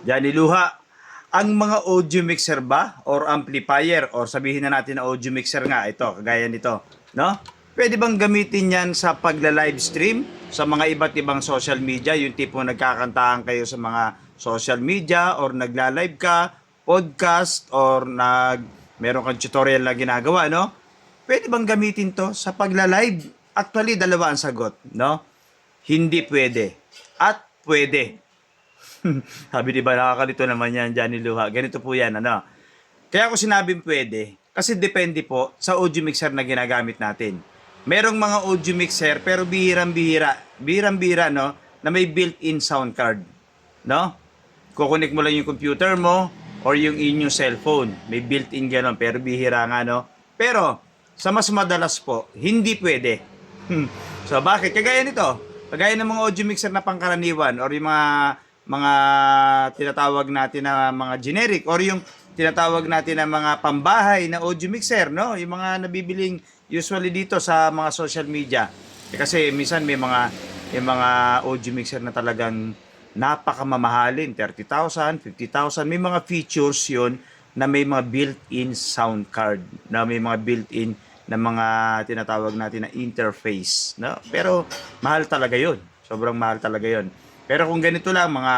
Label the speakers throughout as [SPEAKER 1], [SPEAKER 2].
[SPEAKER 1] Johnny Luha, ang mga audio mixer ba or amplifier or sabihin na natin na audio mixer nga ito, kagaya nito, no? Pwede bang gamitin yan sa pagla-live stream sa mga iba't ibang social media, yung tipo nagkakantahan kayo sa mga social media or nagla-live ka, podcast or meron kang tutorial na ginagawa, no? Pwede bang gamitin to sa pagla-live? Actually, dalawa ang sagot, no? Hindi pwede at pwede. Sabi di ba nakakalito naman yan, Johnny Luha. Ganito po yan, ano. Kaya ako sinabing pwede, kasi depende po sa audio mixer na ginagamit natin. Merong mga audio mixer, pero bihirang-bihira. Bihirang-bihira, no, na may built-in sound card. No? Kukunik mo lang yung computer mo or yung inyong cellphone. May built-in gano'n, pero bihira nga, no? Pero, sa mas madalas po, hindi pwede. So, bakit? Kagaya nito. Kagaya ng mga audio mixer na pangkaraniwan or yung mga tinatawag natin na mga generic or yung tinatawag natin na mga pambahay na audio mixer, no? Yung mga nabibiling usually dito sa mga social media. Kasi minsan may mga audio mixer na talagang napakamamahalin, 30,000, 50,000. May mga features 'yon na may mga built-in sound card, na may mga built-in na mga tinatawag natin na interface, no? Pero mahal talaga 'yon. Sobrang mahal talaga 'yon. Pero kung ganito lang, mga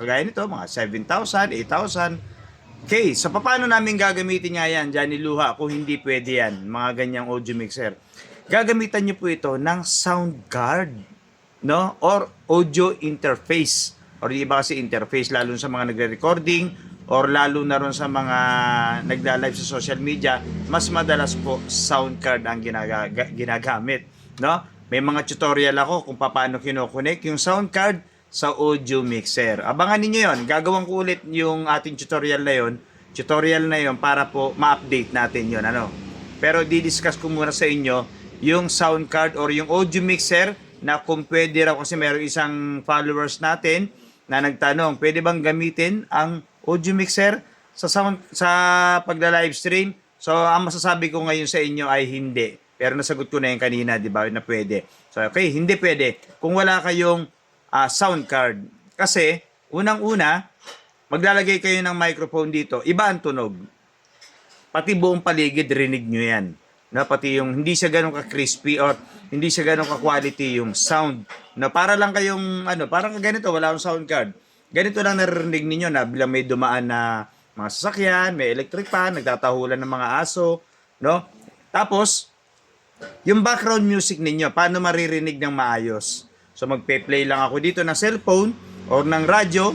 [SPEAKER 1] kagaya nito, mga 7,000, 8,000, okay, so paano namin gagamitin nga yan, Johnny Luha, kung hindi pwede yan, mga ganyang audio mixer? Gagamitan nyo po ito ng sound card, no? Or audio interface. Or yung iba kasi interface, lalo sa mga nagre-recording, or lalo na ron sa mga nagla-live sa social media, mas madalas po sound card ang ginagamit, no? May mga tutorial ako kung paano kinokonek yung sound card sa audio mixer. Abangan ninyo yon. Gagawin ko ulit yung ating tutorial na yon. Tutorial na yon para po ma-update natin yon, ano. Pero di-discuss ko muna sa inyo yung sound card or yung audio mixer na kung pwede raw, kasi meron isang followers natin na nagtanong, pwede bang gamitin ang audio mixer sa pagla-live stream? So, ang masasabi ko ngayon sa inyo ay hindi. Pero nasagot ko na yung kanina, di ba, na pwede. So, okay, hindi pwede. Kung wala kayong sound card. Kasi, unang-una, maglalagay kayo ng microphone dito, iba ang tunog. Pati buong paligid, rinig nyo yan. No, pati yung hindi siya ganun ka-crispy or hindi siya ganun ka-quality yung sound. No, para lang kayong, parang ganito, wala akong sound card. Ganito lang naririnig ninyo na bilang may dumaan na mga sasakyan, may electric fan, nagtatahulan ng mga aso. No? Tapos, yung background music ninyo, paano maririnig ng maayos? So magpe-play lang ako dito ng cellphone or ng radyo,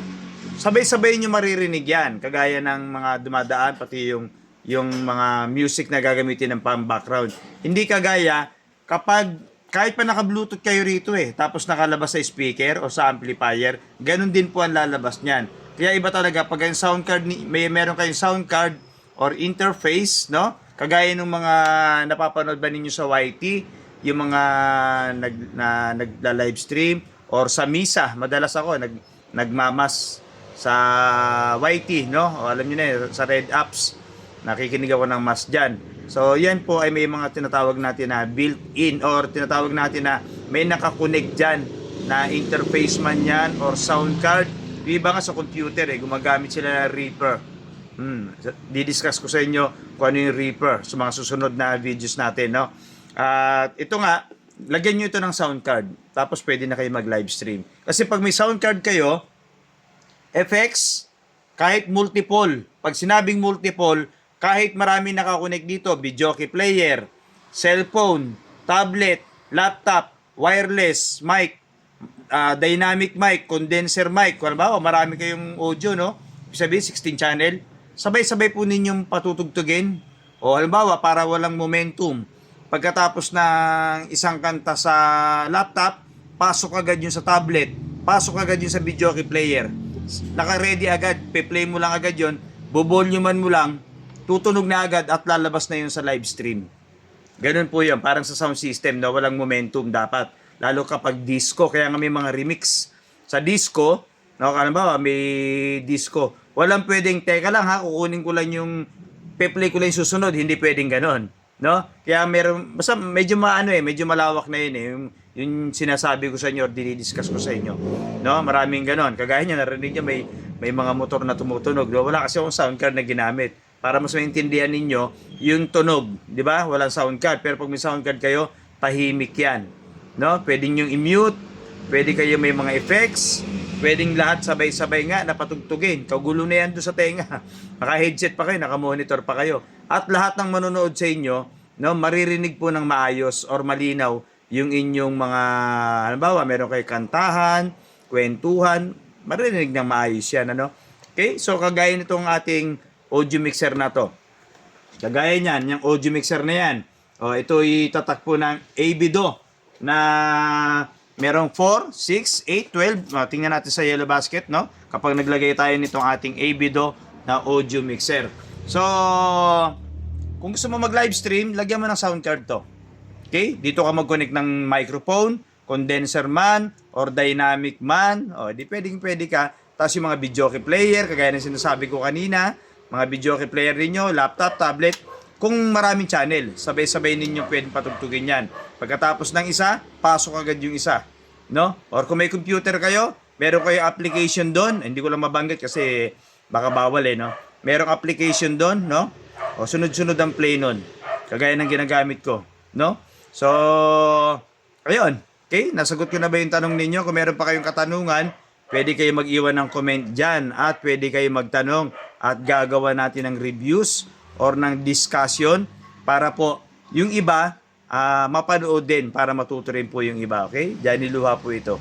[SPEAKER 1] sabay-sabay nyo maririnig yan. Kagaya ng mga dumadaan, pati yung mga music na gagamitin ng pang-background. Hindi kagaya kapag kahit pa naka-bluetooth kayo rito tapos nakalabas sa speaker o sa amplifier, ganun din po ang lalabas niyan. Kaya iba talaga pag ang sound card, meron kayong sound card or interface, no? Kagaya ng mga napapanood ba ninyo sa YT, yung mga nagla-live stream or sa misa, madalas ako nagmamas sa YT, no? O, alam niyo na sa Red Apps, nakikinig ako ng mas diyan. So, yan po ay may mga tinatawag natin na built-in or tinatawag natin na may nakakunik diyan na interface man yan or sound card. Yung iba nga sa computer gumagamit sila ng Reaper. Di-discuss ko sa inyo kung ano yung Reaper sa mga susunod na videos natin, no? At ito nga, lagyan nyo ito ng sound card. Tapos pwede na kayo mag-live stream. Kasi pag may sound card kayo, effects, kahit multiple. Pag sinabing multiple, kahit marami nakakonek dito, videoke player, cellphone, tablet, laptop, wireless, mic, dynamic mic, condenser mic. Kung ba, marami kayong audio, no? Ibig sabihin, 16 channel. Sabay-sabay po ninyong patutugtugin. O halimbawa, para walang momentum. Pagkatapos ng isang kanta sa laptop, pasok agad yun sa tablet, pasok agad yun sa videoke player. Naka-ready agad, pe-play mo lang agad yun, buvoluman mo lang, tutunog na agad at lalabas na yun sa live stream. Ganun po yun, parang sa sound system na walang momentum dapat. Lalo kapag disco, kaya nga may mga remix. Sa disco, ba, may disco. Walang pwedeng, teka lang ha, kukunin ko lang yung, pe-play ko lang yung susunod, hindi pwedeng ganon. No? Kaya meron basta medyo medyo malawak na yun yung sinasabi ko sa inyo or dinidiscuss ko sa inyo. No? Maraming ganon. Kagaya niya, narinig niya may mga motor na tumutunog. No? Wala kasi akong sound card na ginamit. Para mas maintindihan ninyo yung tunog. Di ba? Walang sound card. Pero pag may sound card kayo, tahimik yan. No? Pwede nyo i-mute. Pwede kayo may mga effects. Pwedeng lahat sabay-sabay nga na patugtugin. Kagulo na yan doon sa tenga. Naka-headset pa kayo, naka-monitor pa kayo. At lahat ng manonood sa inyo, no, maririnig po ng maayos or malinaw yung inyong mga, halimbawa, meron kayo kantahan, kwentuhan, maririnig ng maayos yan. Ano? Okay? So, kagaya nitong ating audio mixer na to. Kagaya niyan, yung audio mixer na yan. O, ito itatakpo ng ABDO na merong 4, 6, 8, 12. Tingnan natin sa yellow basket, no? Kapag naglagay tayo nitong ating ABDO na audio mixer. So, kung gusto mo mag-live stream, lagyan mo ng sound card to. Okay? Dito ka mag-connect ng microphone, condenser man, or dynamic man. O, di pwede ka. Tapos yung mga videoke player, kagaya ng sinasabi ko kanina, mga videoke player ninyo, laptop, tablet, kung maraming channel, sabay-sabay ninyo pwedeng patugtugin yan. Pagkatapos ng isa, pasok agad yung isa. No? Or kung may computer kayo, meron kayo application doon. Hindi ko lang mabanggit kasi baka bawal no? Merong application doon, no? O sunod-sunod ang play nun. Kagaya ng ginagamit ko. No? So, ayun. Okay? Nasagot ko na ba yung tanong ninyo? Kung meron pa kayong katanungan, pwede kayo mag-iwan ng comment dyan. At pwede kayo magtanong. At gagawa natin ng reviews or ng discussion para po yung iba mapanood din para matuto rin po yung iba, okay? Diyan niluha po ito.